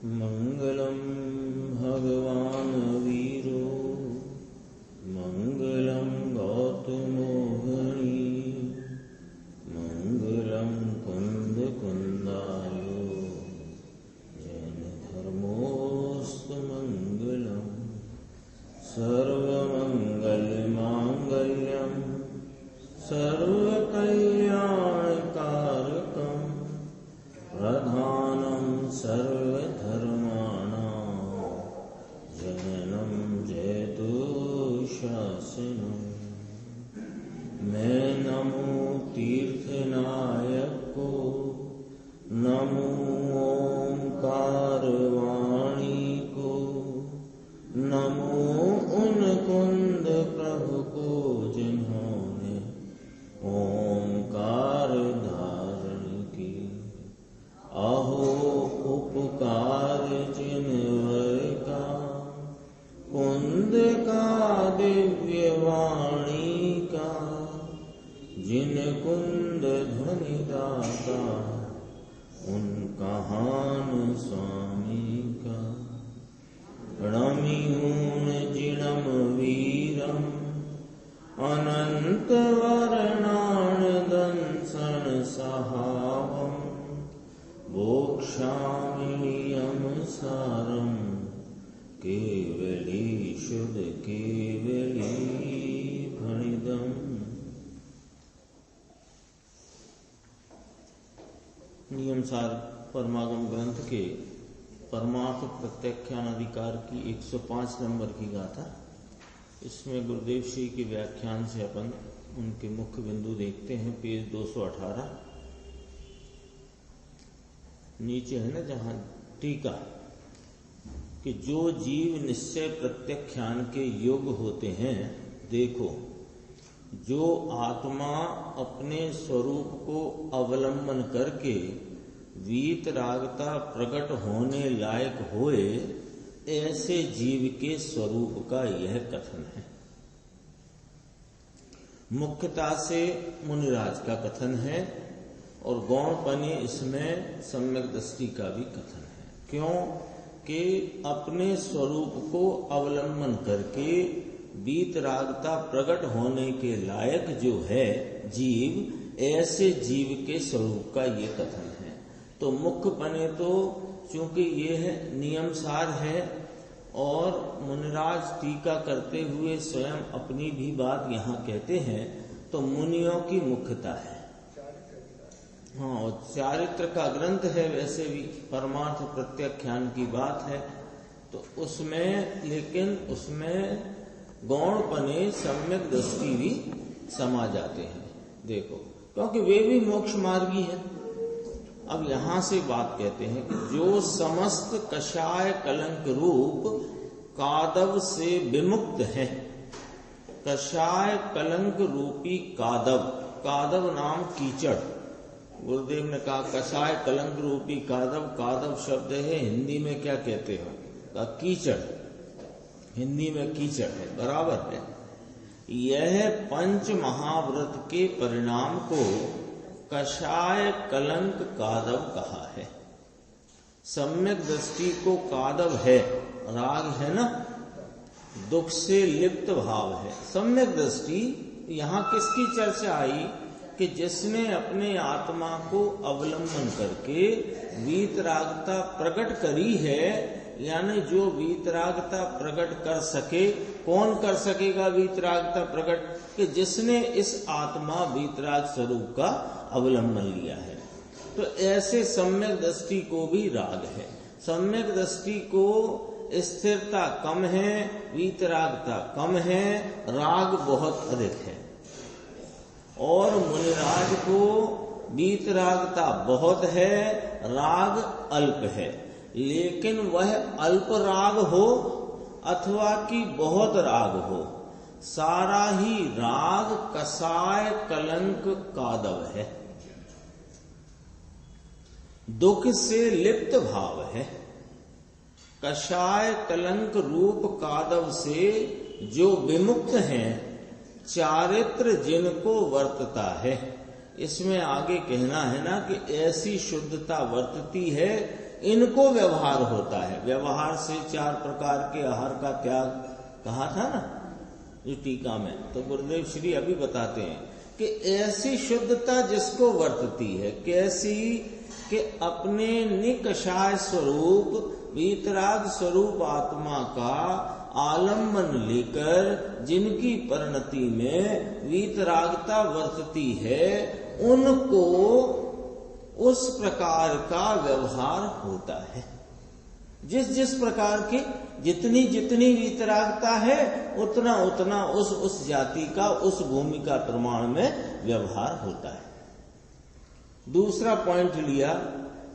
मंगलम भगवान वीरो मंगलम गौतमोहनी मंगलम कुंद कुंदायो जैन धर्मोस्तु मंगलम सर्वमंगल मांगल्यम सर्वकल्याणकारकम प्रधानम सर्वधर्माणां जननम जयतु शासनम। मैं नमो तीर्थनायक को, नमो ओंकार वाणी को, नमो उन कुंद प्रभु को जिन्होंने ओंकार धारण की। अहो उपकार जिनवर का कुंद का दिव्य वाणी का, जिन कुंद ध्वनि दाता उन कहान स्वामी का। णमिहून जिणम वीरम अनंत वर्णान दंसन सहावम मोक्षामि यम सारम केवली शुद्ध केवली फणिदम। नियम सार परमागम ग्रंथ के परमार्थ प्रत्याख्यान अधिकार की 105 नंबर की गाथा। इसमें गुरुदेव श्री के व्याख्यान से अपन उनके मुख्य बिंदु देखते हैं। पेज 218 नीचे है ना, जहां टीका कि जो जीव निश्चय प्रत्याख्यान के योग्य होते हैं। देखो, जो आत्मा अपने स्वरूप को अवलंबन करके वीतरागता प्रकट होने लायक होए, ऐसे जीव के स्वरूप का यह कथन है। मुख्यता से मुनिराज का कथन है और गौणपने इसमें सम्यक दृष्टि का भी कथन है। क्यों कि अपने स्वरूप को अवलंबन करके वीतरागता प्रकट होने के लायक जो है जीव, ऐसे जीव के स्वरूप का ये कथन है। तो मुख्य पने तो चूंकि ये है नियम सार है और मुनिराज टीका करते हुए स्वयं अपनी भी बात यहाँ कहते हैं, तो मुनियों की मुख्यता है। हाँ, और चारित्र का ग्रंथ है, वैसे भी परमार्थ प्रत्याख्यान की बात है, तो उसमें लेकिन उसमें गौणपने सम्यक दृष्टि भी समा जाते हैं। देखो, क्योंकि वे भी मोक्ष मार्गी है। अब यहां से बात कहते हैं कि जो समस्त कषाय कलंक रूप कादव से विमुक्त है। कषाय कलंक रूपी कादव, कादव नाम कीचड़। गुरुदेव ने कहा कषाय कलंक रूपी कादव, कादव शब्द है, हिंदी में क्या कहते हो? कीचड़, हिंदी में कीचड़ है, बराबर है। यह पंच महाव्रत के परिणाम को कषाय कलंक कादव कहा है। सम्यक दृष्टि को कादव है, राग है ना, दुख से लिप्त भाव है। सम्यक दृष्टि यहाँ किसकी चर्चा आई कि जिसने अपने आत्मा को अवलंबन करके वीतरागता प्रकट करी है, यानी जो वीतरागता प्रकट कर सके। कौन कर सकेगा वीतरागता प्रकट? कि जिसने इस आत्मा वीतराग स्वरूप का अवलंबन लिया है। तो ऐसे सम्यक दृष्टि को भी राग है। सम्यक दृष्टि को स्थिरता कम है, वीतरागता कम है, राग बहुत अधिक है। और मुनिराज को वीतरागता बहुत है, राग अल्प है। लेकिन वह अल्प राग हो अथवा कि बहुत राग हो, सारा ही राग कषाय कलंक कादव है। दुख से लिप्त भाव है। कषाय कलंक रूप कादव से जो विमुक्त हैं, चारित्र जिनको वर्तता है। इसमें आगे कहना है ना कि ऐसी शुद्धता वर्तती है इनको व्यवहार होता है। व्यवहार से 4 प्रकार के आहार का त्याग कहा था ना जो टीका में, तो गुरुदेव श्री अभी बताते हैं कि ऐसी शुद्धता जिसको वर्तती है, कैसी कि अपने निकषाय स्वरूप वीतराग स्वरूप आत्मा का आलम्बन लेकर जिनकी परिणति में वीतरागता वर्तती है, उनको उस प्रकार का व्यवहार होता है। जिस प्रकार की जितनी वीतरागता है उतना उतना उस जाति का उस भूमि का प्रमाण में व्यवहार होता है। दूसरा पॉइंट लिया,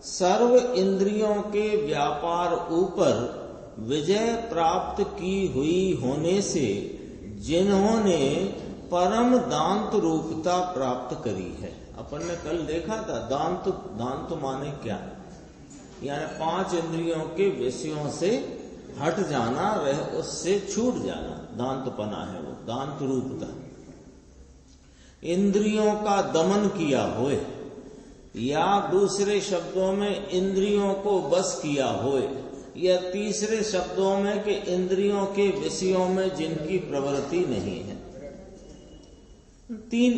सर्व इंद्रियों के व्यापार ऊपर विजय प्राप्त की हुई होने से जिन्होंने परम दांत रूपता प्राप्त करी है। अपन ने कल देखा था दांत माने क्या, यानी 5 इंद्रियों के विषयों से हट जाना, उससे छूट जाना, दांतपना है वो, दांत रूपता। इंद्रियों का दमन किया होए, या दूसरे शब्दों में इंद्रियों को बस किया होए, या तीसरे शब्दों में कि इंद्रियों के विषयों में जिनकी प्रवृत्ति नहीं है। 3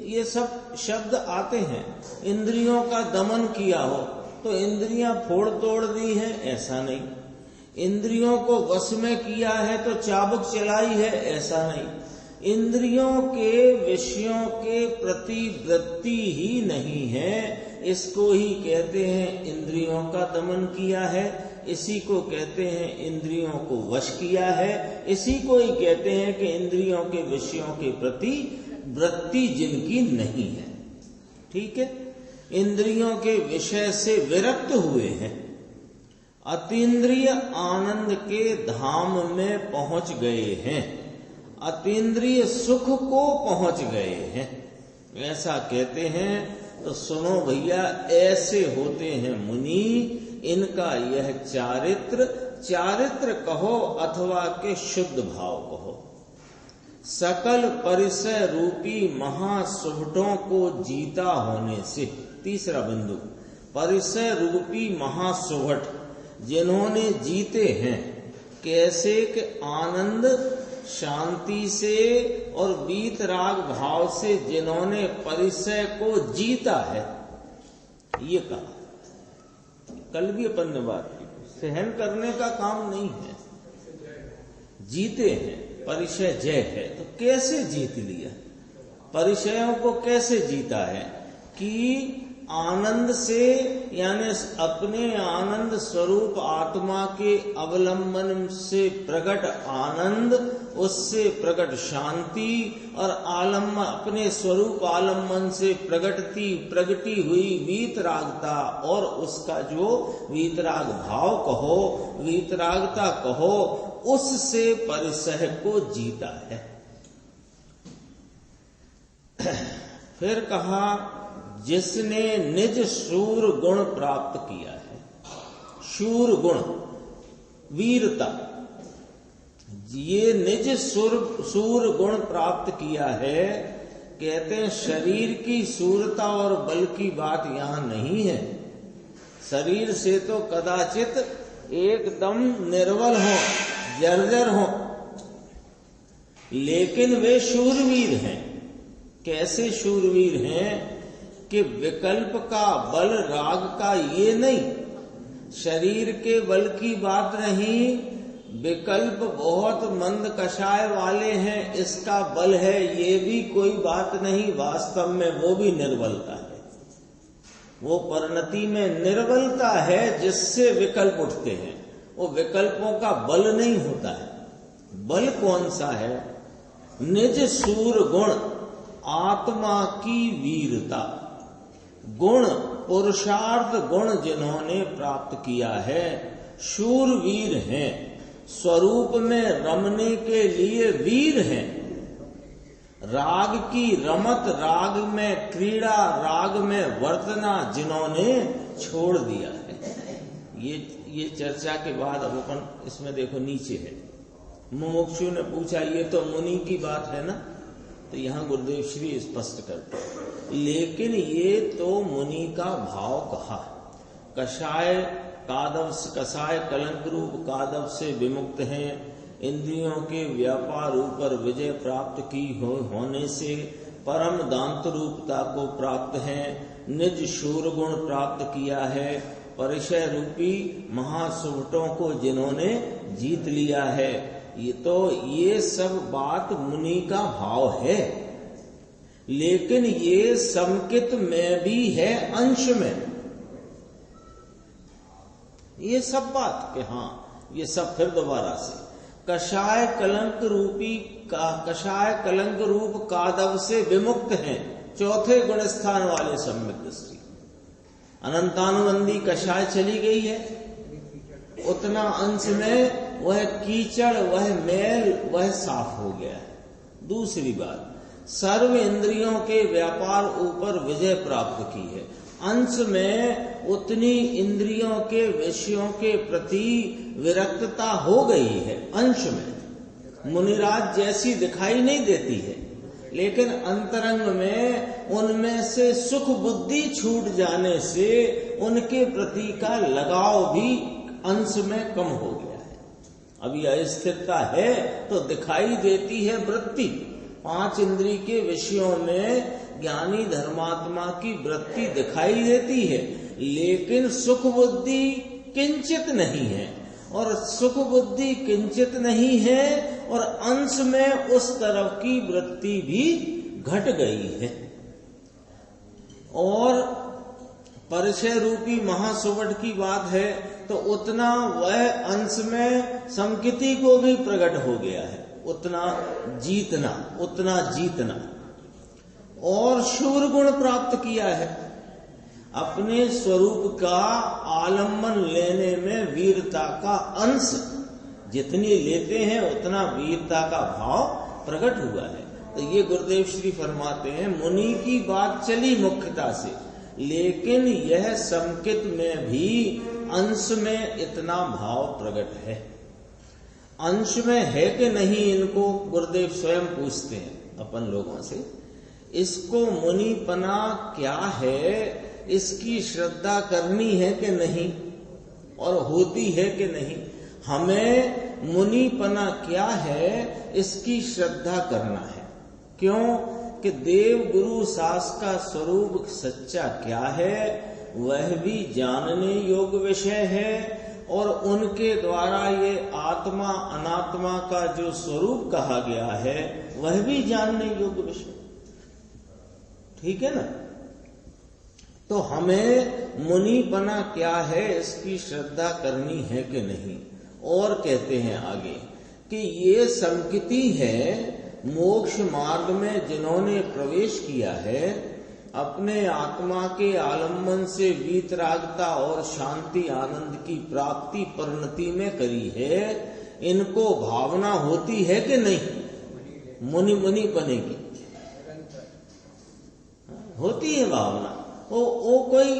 ये सब शब्द आते हैं। इंद्रियों का दमन किया हो तो इंद्रियां फोड़ तोड़ दी है, ऐसा नहीं। इंद्रियों को वश में किया है तो चाबुक चलाई है, ऐसा नहीं। इंद्रियों के विषयों के प्रति वृत्ति ही नहीं है, इसको ही कहते हैं इंद्रियों का दमन किया है। इसी को कहते हैं इंद्रियों को वश किया है। इसी को ही कहते हैं कि इंद्रियों के विषयों के प्रति वृत्ति जिनकी नहीं है। ठीक है, इंद्रियों के विषय से विरक्त हुए हैं, अतीन्द्रिय आनंद के धाम में पहुंच गए हैं, अतीन्द्रिय सुख को पहुंच गए हैं, ऐसा कहते हैं। तो सुनो भैया, ऐसे होते हैं मुनि, इनका यह चारित्र कहो अथवा के शुद्ध भाव कहो, सकल परिसय रूपी महासुभटों को जीता होने से। तीसरा बिंदु, परिसय रूपी महासुभट जिन्होंने जीते हैं, कैसे कि आनंद शांति से और वीतराग भाव से जिन्होंने परिसय को जीता है, ये कहा। कल भी अपन ने बात की, सहन करने का काम नहीं है, जीते हैं, परिचय जय है। तो कैसे जीत लिया, परिचयों को कैसे जीता है कि आनंद से, यानी अपने आनंद स्वरूप आत्मा के अवलंबन से प्रकट आनंद, उससे प्रकट शांति और आलम्बन, अपने स्वरूप आलम्बन से प्रगटी हुई वीतरागता और उसका जो वीतराग भाव कहो, वीतरागता कहो, उससे परिसह को जीता है। फिर कहा, जिसने निज शूर गुण प्राप्त किया है। शूर गुण, वीरता, ये निज सूर गुण प्राप्त किया है। कहते हैं शरीर की सूरता और बल की बात यहां नहीं है। शरीर से तो कदाचित एकदम निर्बल हो, जर्जर हो, लेकिन वे शूरवीर हैं। कैसे शूरवीर हैं कि विकल्प का बल, राग का ये नहीं, शरीर के बल की बात नहीं, विकल्प बहुत मंद कषाय वाले हैं, इसका बल है, ये भी कोई बात नहीं। वास्तव में वो भी निर्बलता है, वो परिणति में निर्बलता है जिससे विकल्प उठते हैं। वो विकल्पों का बल नहीं होता है। बल कौन सा है? निज सूर गुण, आत्मा की वीरता, गुण पुरुषार्थ गुण जिन्होंने प्राप्त किया है, शूरवीर हैं, स्वरूप में रमने के लिए वीर हैं। राग की रमत, राग में क्रीड़ा, राग में वर्तना जिन्होंने छोड़ दिया है। ये चर्चा के बाद अब अपन इसमें देखो नीचे है, मुमुक्षु ने पूछा ये तो मुनि की बात है ना, तो यहाँ गुरुदेव श्री स्पष्ट करते हैं, लेकिन ये तो मुनि का भाव कहा। कषाय कलंक रूप कादव से विमुक्त हैं, इंद्रियों के व्यापार ऊपर विजय प्राप्त की होने से परम दांत रूपता को प्राप्त हैं, निज शूर गुण प्राप्त किया है, परिचय रूपी महासुभटों को जिन्होंने जीत लिया है। ये सब बात मुनि का भाव है, लेकिन ये समकित में भी है, अंश में। ये सब बात कि हाँ, ये सब फिर दोबारा से कषाय कलंक रूप कादव से विमुक्त हैं, चौथे गुण स्थान वाले सम्यक दृष्टि। अनंतानुबंधी कषाय चली गई है, उतना अंश में वह कीचड़, वह मैल, वह साफ हो गया है। दूसरी बात, सर्व इंद्रियों के व्यापार ऊपर विजय प्राप्त की है, अंश में उतनी इंद्रियों के विषयों के प्रति विरक्तता हो गई है। अंश में मुनिराज जैसी दिखाई नहीं देती है, लेकिन अंतरंग में उनमें से सुख बुद्धि छूट जाने से उनके प्रति का लगाव भी अंश में कम हो गया है। अभी अस्थिरता है तो दिखाई देती है वृत्ति। 5 इंद्रिय के विषयों में ज्ञानी धर्मात्मा की वृत्ति दिखाई देती है, लेकिन सुख बुद्धि किंचित नहीं है, और सुख बुद्धि किंचित नहीं है और अंश में उस तरफ की वृत्ति भी घट गई है। और परिचय रूपी महासुवट की बात है तो उतना वह अंश में समकिति को भी प्रकट हो गया है, उतना जीतना और शूर गुण प्राप्त किया है। अपने स्वरूप का आलम्बन लेने में वीरता का अंश जितनी लेते हैं उतना वीरता का भाव प्रकट हुआ है। तो ये गुरुदेव श्री फरमाते हैं, मुनि की बात चली मुख्यता से, लेकिन यह समकित में भी अंश में इतना भाव प्रकट है। अंश में है कि नहीं, इनको गुरुदेव स्वयं पूछते हैं अपन लोगों से। इसको मुनिपना क्या है, इसकी श्रद्धा करनी है कि नहीं, और होती है कि नहीं। हमें मुनिपना क्या है, इसकी श्रद्धा करना है। क्यों कि देव गुरु सास का स्वरूप सच्चा क्या है वह भी जानने योग्य विषय है, और उनके द्वारा ये आत्मा अनात्मा का जो स्वरूप कहा गया है वह भी जानने योग्य विषय। ठीक है ना। तो हमें मुनिपना क्या है इसकी श्रद्धा करनी है कि नहीं। और कहते हैं आगे कि ये समकिति है, मोक्ष मार्ग में जिन्होंने प्रवेश किया है, अपने आत्मा के आलम्बन से वीतरागता और शांति आनंद की प्राप्ति परिणति में करी है, इनको भावना होती है कि नहीं मुनि बनेगी। होती है भावना। वो कोई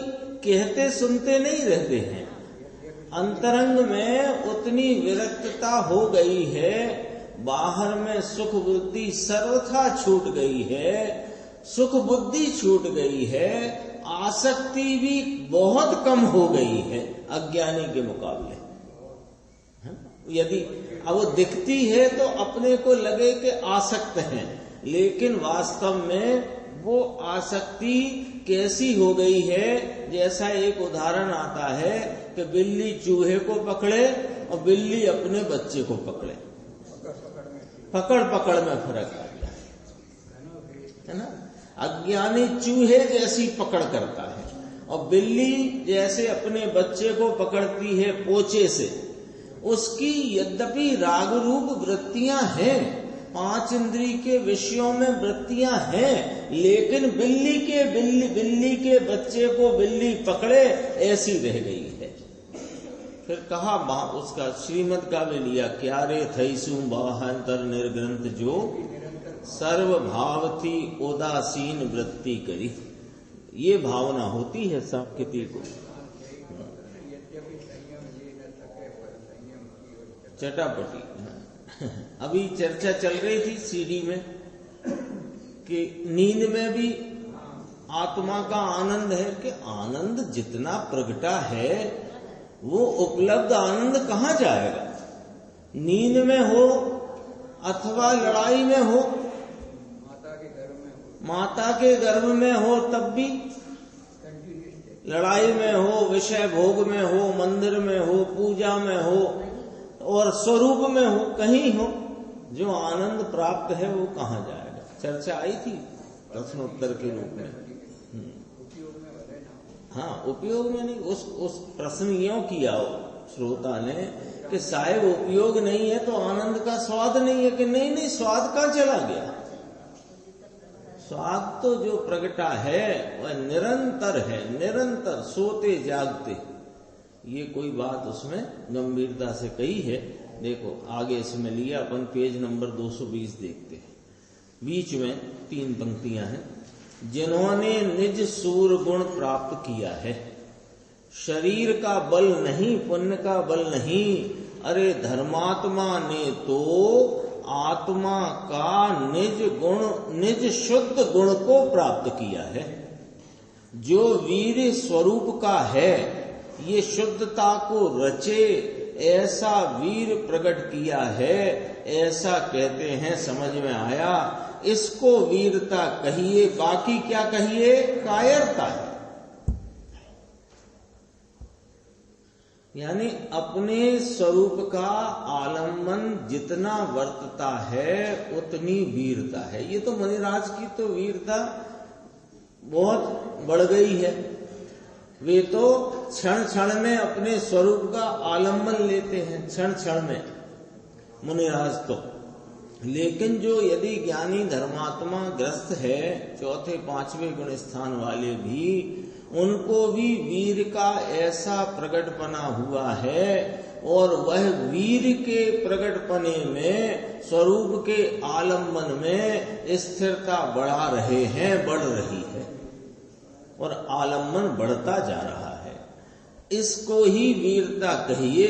कहते सुनते नहीं रहते हैं, अंतरंग में उतनी विरक्तता हो गई है, बाहर में सुख बुद्धि सर्वथा छूट गई है, सुख बुद्धि छूट गई है, आसक्ति भी बहुत कम हो गई है अज्ञानी के मुकाबले। यदि अब वो दिखती है तो अपने को लगे कि आसक्त हैं, लेकिन वास्तव में वो आसक्ति कैसी हो गई है। जैसा एक उदाहरण आता है कि बिल्ली चूहे को पकड़े और बिल्ली अपने बच्चे को पकड़े, पकड़ में फर्क आ गया है ना। अज्ञानी चूहे जैसी पकड़ करता है और बिल्ली जैसे अपने बच्चे को पकड़ती है पोचे से। उसकी यद्यपि राग रूप वृत्तियां हैं, 5 इंद्रिय के विषयों में वृत्तियां हैं, लेकिन बिल्ली के बच्चे को बिल्ली पकड़े ऐसी रह गई है। फिर कहा उसका श्रीमद का भी लिया, क्या रे थईसु बाहंतर निर्ग्रंथ जो सर्व भाव थी उदासीन वृत्ति करी। ये भावना होती है समकिति को। चटापटी अभी चर्चा चल रही थी सीडी में कि नींद में भी आत्मा का आनंद है कि आनंद जितना प्रगटा है वो उपलब्ध आनंद कहाँ जाएगा? नींद में हो अथवा लड़ाई में हो, माता के गर्भ में हो तब भी, लड़ाई में हो, विषय भोग में हो, मंदिर में हो, पूजा में हो और स्वरूप में हो, कहीं हो, जो आनंद प्राप्त है वो कहाँ जाएगा? चर्चा आई थी प्रश्नोत्तर के रूप में। हाँ, उपयोग में नहीं, उस प्रश्न यूं किया हो श्रोता ने कि साहेब उपयोग नहीं है तो आनंद का स्वाद नहीं है, कि नहीं स्वाद कहाँ चला गया? स्वाद तो जो प्रगटा है वह निरंतर है, निरंतर सोते जागते। ये कोई बात उसमें गंभीरता से कही है। देखो आगे इसमें लिया अपन पेज नंबर 220 देखते हैं। बीच में 3 पंक्तियां हैं। जिन्होंने निज सूर गुण प्राप्त किया है, शरीर का बल नहीं, पुण्य का बल नहीं, अरे धर्मात्मा ने तो आत्मा का निज गुण, निज शुद्ध गुण को प्राप्त किया है। जो वीर स्वरूप का है, ये शुद्धता को रचे ऐसा वीर प्रकट किया है, ऐसा कहते हैं, समझ में आया। इसको वीरता कहिए, बाकी क्या कहिए? कायरता है। यानी अपने स्वरूप का आलम्बन जितना वर्तता है उतनी वीरता है। ये तो मुनिराज की तो वीरता बहुत बढ़ गई है। वे तो क्षण क्षण में अपने स्वरूप का आलम्बन लेते हैं, क्षण क्षण में मुनिराज तो। लेकिन जो यदि ज्ञानी धर्मात्मा ग्रस्त है, 4थे 5वें गुण स्थान वाले भी, उनको भी वीर का ऐसा प्रकटपना हुआ है और वह वीर के प्रकटपने में, स्वरूप के आलम्बन में स्थिरता बढ़ा रहे हैं, बढ़ रही है और आलम्बन बढ़ता जा रहा है। इसको ही वीरता कहिए।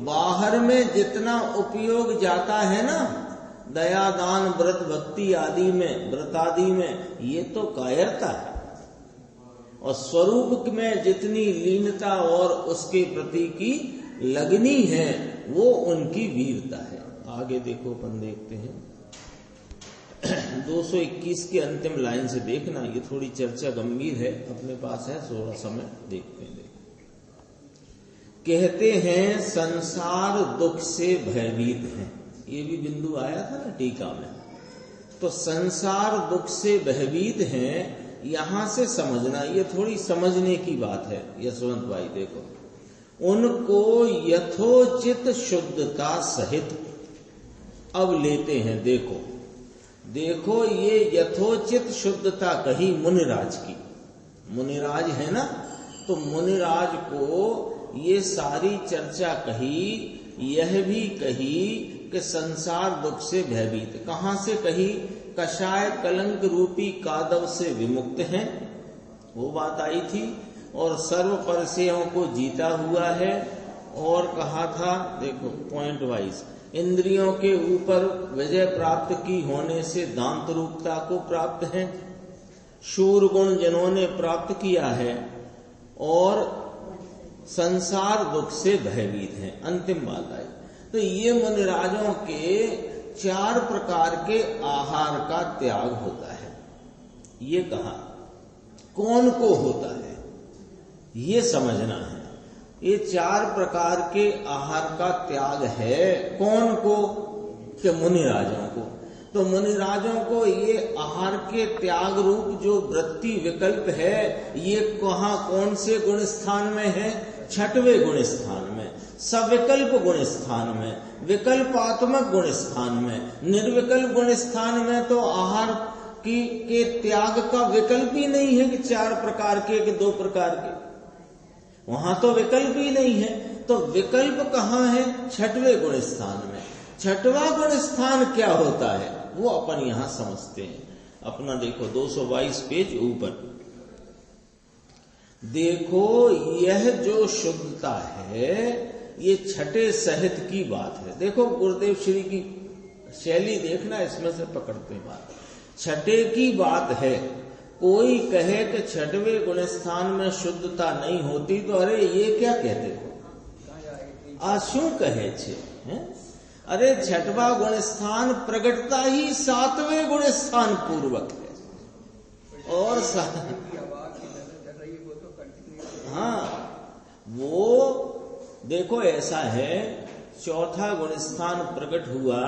बाहर में जितना उपयोग जाता है ना, दया दान व्रत भक्ति आदि में, व्रत आदि में, ये तो कायरता है। और स्वरूप में जितनी लीनता और उसके प्रति की लगनी है वो उनकी वीरता है। आगे देखो, अपन देखते हैं 221 के अंतिम लाइन से देखना, ये थोड़ी चर्चा गंभीर है, अपने पास है थोड़ा समय, देखते हैं। कहते हैं संसार दुख से भयभीत है, ये भी बिंदु आया था ना टीका में। तो संसार दुख से भयभीत है, यहां से समझना, ये थोड़ी समझने की बात है यशवंत भाई। देखो, उनको यथोचित शुद्धता सहित अब लेते हैं। देखो देखो, ये यथोचित शुद्धता कही मुनिराज की। मुनिराज है ना, तो मुनिराज को ये सारी चर्चा कही, यह भी कही कि संसार दुख से भयभीत। कहां से कही? कषाय कलंक रूपी कादव से विमुक्त हैं, वो बात आई थी। और सर्व परसेयों को जीता हुआ है। और कहा था, देखो पॉइंट वाइज, इंद्रियों के ऊपर विजय प्राप्त की होने से दांत रूपता को प्राप्त है। शूर गुण जिन्होंने प्राप्त किया है और संसार दुख से भयभीत है। अंतिम बात आई। तो ये मुनिराजों के 4 प्रकार के आहार का त्याग होता है। ये कहा कौन को होता है, ये समझना है। ये 4 प्रकार के आहार का त्याग है, कौन को? कि मुनिराजों को। तो मुनिराजों को ये आहार के त्याग रूप जो वृत्ति विकल्प है, ये कहाँ, कौन से गुण स्थान में है? 6वें गुण स्थान में, सविकल्प गुण स्थान में, विकल्पात्मक गुण स्थान में। निर्विकल्प गुण स्थान में तो आहार के त्याग का विकल्प ही नहीं है कि 4 प्रकार के कि 2 प्रकार के, वहां तो विकल्प ही नहीं है। तो विकल्प कहाँ है? 6वें गुण स्थान में। 6वां गुण स्थान क्या होता है वो अपन यहां समझते हैं। अपना देखो 222 पेज ऊपर देखो, यह जो शुद्धता है ये 6ठे सहित की बात है। देखो गुरुदेव श्री की शैली देखना, इसमें से पकड़ते बात। 6ठे की बात है कोई कहे कि छठवें गुण स्थान में शुद्धता नहीं होती तो अरे ये क्या कहते हो, आ शू कहे छे हैं? अरे छठवा गुण स्थान प्रगटता ही सातवें गुण स्थान पूर्वक है। और हाँ, वो देखो ऐसा है, चौथा गुण स्थान प्रकट हुआ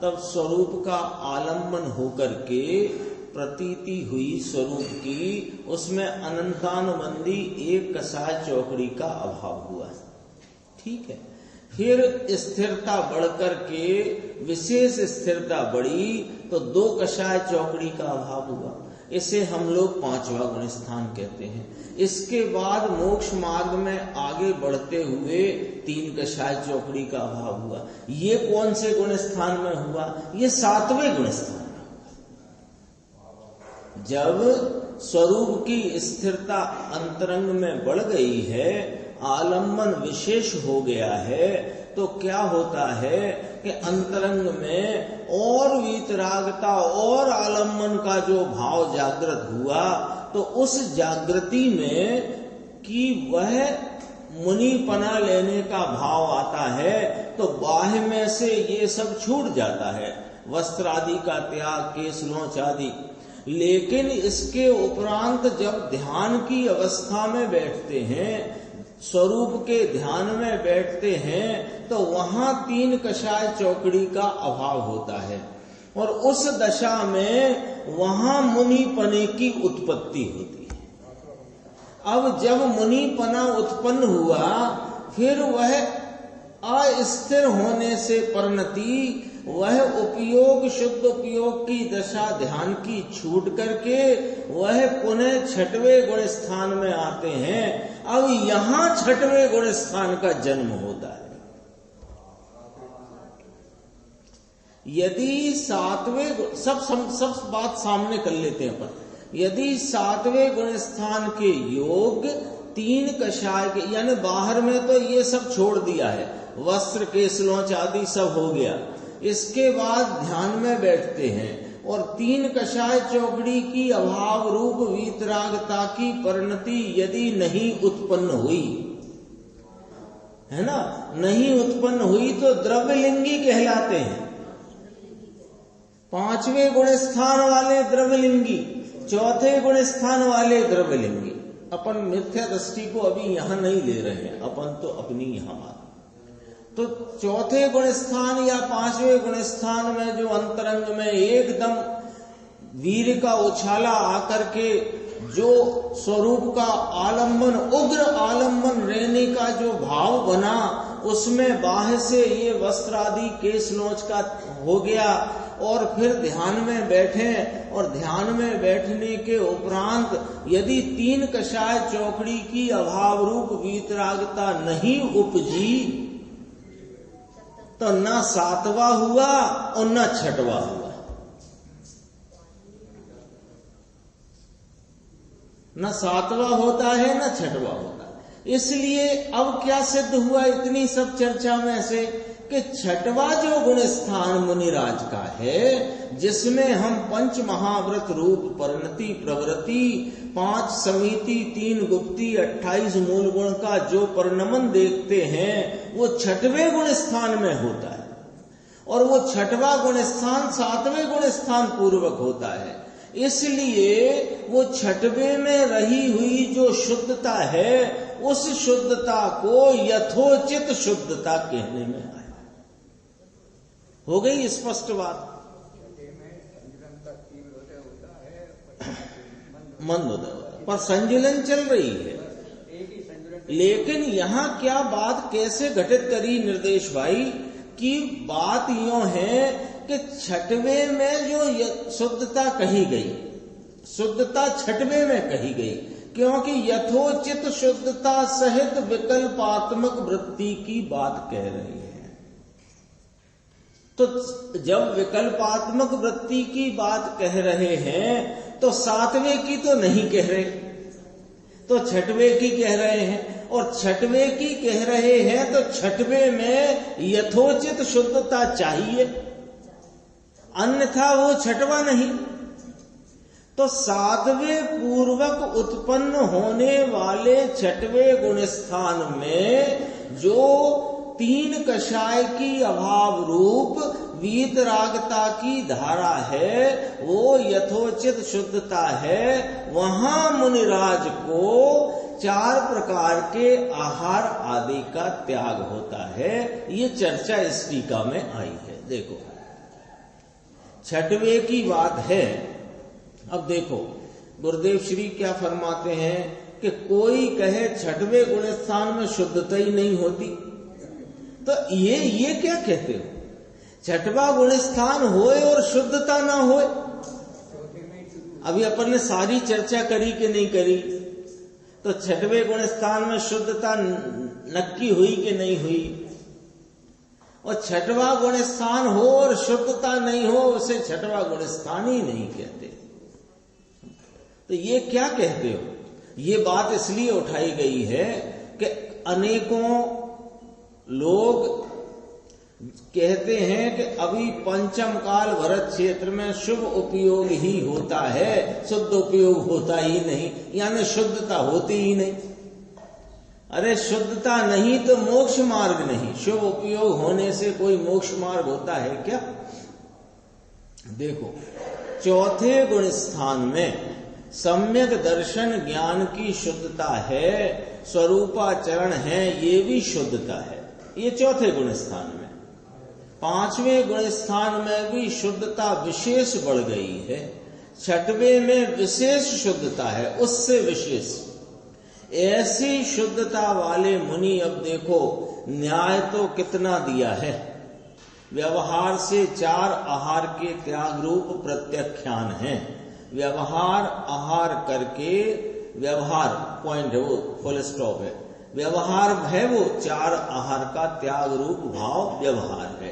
तब स्वरूप का आलम्बन होकर के प्रतीति हुई स्वरूप की, उसमें अनंतानुबंधी एक कसाय चौकड़ी का अभाव हुआ। ठीक है, फिर स्थिरता बढ़कर के विशेष स्थिरता बढ़ी तो दो कषाय चौकड़ी का अभाव हुआ। इसे हम लोग पांचवा गुण स्थान कहते हैं। इसके बाद मोक्ष मार्ग में आगे बढ़ते हुए तीन कषाय चौकड़ी का अभाव हुआ। ये कौन से गुण स्थान में हुआ? ये सातवें गुण स्थान में हुआ। जब स्वरूप की स्थिरता अंतरंग में बढ़ गई है, आलम्बन विशेष हो गया है, तो क्या होता है कि अंतरंग में और वीतरागता और आलम्बन का जो भाव जागृत हुआ, तो उस जागृति में कि वह मुनिपना लेने का भाव आता है, तो बाह्य में से ये सब छूट जाता है, वस्त्र आदि का त्याग, केश लोच आदि। लेकिन इसके उपरांत जब ध्यान की अवस्था में बैठते हैं, स्वरूप के ध्यान में बैठते हैं, तो वहां तीन कषाय चौकड़ी का अभाव होता है और उस दशा में वहां मुनिपने की उत्पत्ति होती है। अब जब मुनिपना उत्पन्न हुआ, फिर वह अस्थिर होने से परिणति, वह उपयोग शुद्ध उपयोग की दशा ध्यान की छूट करके वह पुनः छठवें गुण स्थान में आते हैं। अब यहां छठवें गुण स्थान का जन्म होता है। यदि सातवें, सब बात सामने कर लेते हैं अपन। यदि सातवें गुण स्थान के योग तीन कषाय के, यानी बाहर में तो ये सब छोड़ दिया है, वस्त्र केश लोच आदि सब हो गया, इसके बाद ध्यान में बैठते हैं और तीन कषाय चौकड़ी की अभाव रूप वीतरागता की परिणति यदि नहीं उत्पन्न हुई, है ना, नहीं उत्पन्न हुई तो द्रव्यलिंगी कहलाते हैं। पांचवें गुण स्थान वाले द्रव्यलिंगी, चौथे गुण स्थान वाले द्रव्यलिंगी। अपन मिथ्या दृष्टि को अभी यहां नहीं ले रहे हैं, अपन तो अपनी यहां बात। तो चौथे गुण स्थान या पांचवें गुण स्थान में जो अंतरंग में एकदम वीर का उछाला आकर के जो स्वरूप का आलम्बन, उग्र आलम्बन रहने का जो भाव बना, उसमें बाह्य से ये वस्त्र आदि केश लोच का हो गया और फिर ध्यान में बैठे और ध्यान में बैठने के उपरांत यदि तीन कषाय चौकड़ी की अभाव रूप वीतरागता नहीं उपजी, तो न सातवा हुआ और न छठवा हुआ, न सातवा होता है न छठवा होता है। इसलिए अब क्या सिद्ध हुआ इतनी सब चर्चा में से कि छठवा जो गुण स्थान मुनिराज का है, जिसमें हम पंच महाव्रत रूप परिणति प्रवृत्ति, 5 समिति, 3 गुप्ती, 28 मूल गुण का जो परिणमन देखते हैं, वो छठवें गुण स्थान में होता है और वो छठवा गुण स्थान सातवें गुण स्थान पूर्वक होता है। इसलिए वो छठवें में रही हुई जो शुद्धता है, उस शुद्धता को यथोचित शुद्धता कहने में आया। हो गई स्पष्ट बात? मंद होता है पर संजुलन चल रही है। लेकिन यहाँ क्या बात कैसे घटित करी निर्देश भाई की बात यूं है कि छठवें में जो शुद्धता कही गई, शुद्धता छठवें में कही गई, क्योंकि यथोचित शुद्धता सहित विकल्पात्मक वृत्ति की बात कह रही है। तो जब विकल्पात्मक वृत्ति की बात कह रहे हैं तो सातवें की तो नहीं कह रहे, तो छठवें की कह रहे हैं। और छठवें की कह रहे हैं तो छठवें में यथोचित शुद्धता चाहिए, अन्यथा वो छठवा नहीं। तो साधवे पूर्वक उत्पन्न होने वाले छठवें गुण स्थान में जो तीन कषाय की अभाव रूप वीतरागता की धारा है, वो यथोचित शुद्धता है। वहां मुनिराज को 4 प्रकार के आहार आदि का त्याग होता है। ये चर्चा इस टीका में आई है। देखो, छठवें की बात है। अब देखो, गुरुदेव श्री क्या फरमाते हैं कि कोई कहे छठवें गुण स्थान में शुद्धता ही नहीं होती, तो ये क्या कहते हो? छठवां गुण स्थान होए और शुद्धता ना होए? अभी अपन ने सारी चर्चा करी कि नहीं करी? तो छठवें गुण स्थान में शुद्धता नक्की हुई कि नहीं हुई? और छठवां गुण स्थान हो और शुद्धता नहीं हो, उसे छठवां गुण स्थान ही नहीं कहते। तो ये क्या कहते हो? ये बात इसलिए उठाई गई है कि अनेकों लोग कहते हैं कि अभी पंचम काल भरत क्षेत्र में शुभ उपयोग ही होता है, शुद्ध उपयोग होता ही नहीं, यानी शुद्धता होती ही नहीं। अरे शुद्धता नहीं तो मोक्ष मार्ग नहीं। शुभ उपयोग होने से कोई मोक्ष मार्ग होता है क्या? देखो, चौथे गुण स्थान में सम्यक दर्शन ज्ञान की शुद्धता है, स्वरूपाचरण है, ये भी शुद्धता है। ये चौथे गुण स्थान में। पांचवें गुण स्थान में भी शुद्धता विशेष बढ़ गई है। छठवें में विशेष शुद्धता है, उससे विशेष। ऐसी शुद्धता वाले मुनि, अब देखो न्याय तो कितना दिया है। व्यवहार से 4 आहार के त्याग रूप प्रत्याख्यान है। व्यवहार आहार करके, व्यवहार पॉइंट है वो, फुल स्टॉप है। व्यवहार है वो 4 आहार का त्याग रूप भाव व्यवहार है।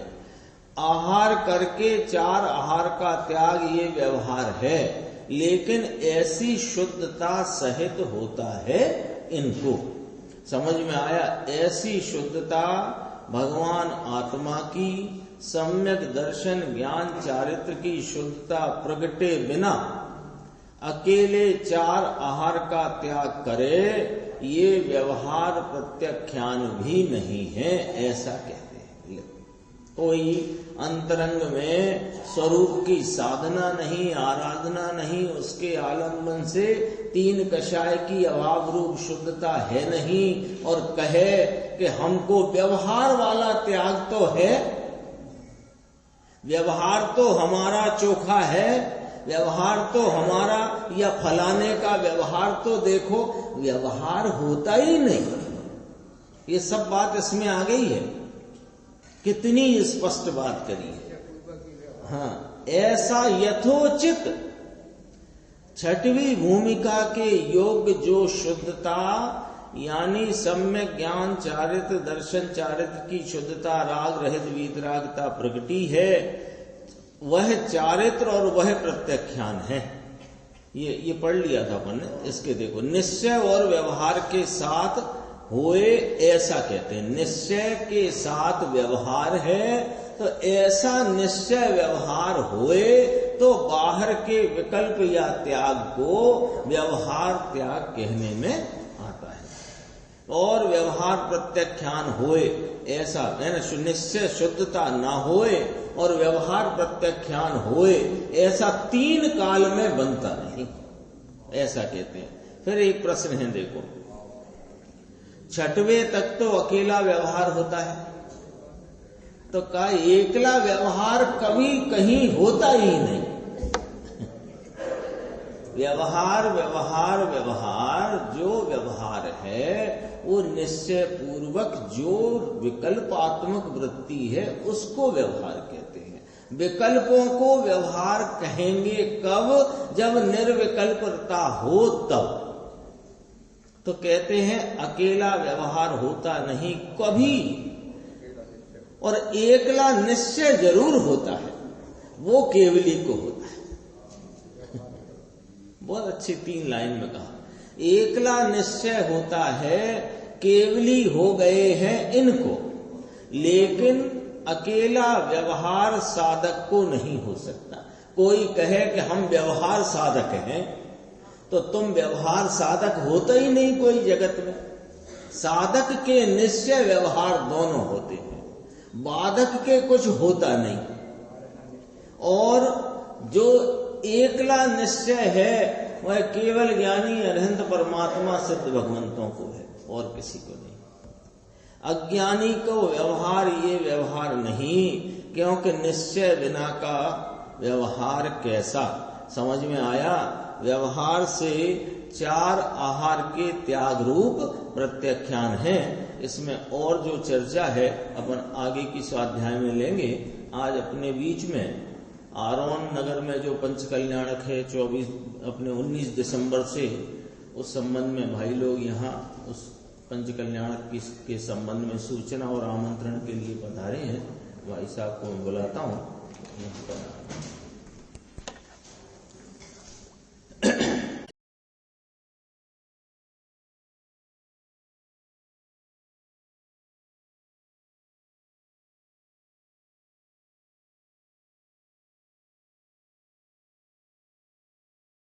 आहार करके 4 आहार का त्याग ये व्यवहार है, लेकिन ऐसी शुद्धता सहित होता है इनको। समझ में आया? ऐसी शुद्धता भगवान आत्मा की सम्यक दर्शन ज्ञान चारित्र की शुद्धता प्रगटे बिना अकेले 4 आहार का त्याग करे, ये व्यवहार प्रत्याख्यान भी नहीं है, ऐसा कहते हैं। कोई अंतरंग में स्वरूप की साधना नहीं, आराधना नहीं, उसके आलंबन से 3 कषाय की अभाव रूप शुद्धता है नहीं, और कहे कि हमको व्यवहार वाला त्याग तो है, व्यवहार तो हमारा चोखा है, व्यवहार तो हमारा, या फलाने का व्यवहार तो देखो, व्यवहार होता ही नहीं। ये सब बात इसमें आ गई है। कितनी स्पष्ट बात करी है। हाँ, ऐसा यथोचित छठवीं भूमिका के योग्य जो शुद्धता, यानी सम्यक ज्ञान चारित्र दर्शन चारित्र की शुद्धता, राग रहित वीतरागता प्रगटी है, वह चारित्र और वह प्रत्याख्यान है। ये पढ़ लिया था अपन ने। इसके देखो, निश्चय और व्यवहार के साथ होए, ऐसा कहते हैं। निश्चय के साथ व्यवहार है, तो ऐसा निश्चय व्यवहार होए तो बाहर के विकल्प या त्याग को व्यवहार त्याग कहने में आता है। और व्यवहार प्रत्याख्यान होए, ऐसा है ना, निश्चय शुद्धता ना होए और व्यवहार प्रत्याख्यान होए, ऐसा 3 काल में बनता नहीं, ऐसा कहते हैं। फिर एक प्रश्न है, देखो, छठवें तक तो अकेला व्यवहार होता है, तो का एकला व्यवहार कभी कहीं होता ही नहीं। व्यवहार व्यवहार व्यवहार जो व्यवहार है वो निश्चय पूर्वक जो विकल्पात्मक वृत्ति है उसको व्यवहार कहते हैं। विकल्पों को व्यवहार कहेंगे कब? जब निर्विकल्पता हो तब। तो कहते हैं अकेला व्यवहार होता नहीं कभी, और एकला निश्चय जरूर होता है, वो केवली को होता है। बहुत अच्छी 3 लाइन में कहा। एकला निश्चय होता है, केवली हो गए हैं इनको, लेकिन अकेला व्यवहार साधक को नहीं हो सकता। कोई कहे कि हम व्यवहार साधक हैं, तो तुम व्यवहार साधक होता ही नहीं कोई जगत में। साधक के निश्चय व्यवहार दोनों होते हैं, बाधक के कुछ होता नहीं। और जो एकला निश्चय है वह केवल ज्ञानी अनंत परमात्मा सिद्ध भगवंतों को है और किसी को नहीं। अज्ञानी को व्यवहार ये व्यवहार नहीं, क्योंकि निश्चय बिना का व्यवहार कैसा। समझ में आया? व्यवहार से 4 आहार के त्याग रूप प्रत्याख्यान है। इसमें और जो चर्चा है अपन आगे की स्वाध्याय में लेंगे। आज अपने बीच में आरोन नगर में जो पंचकल्याणक है 19 दिसंबर से, उस संबंध में भाई लोग यहाँ उस पंचकल्याणक के संबंध में सूचना और आमंत्रण के लिए पधारे हैं। भाई साहब को मैं बुलाता हूँ।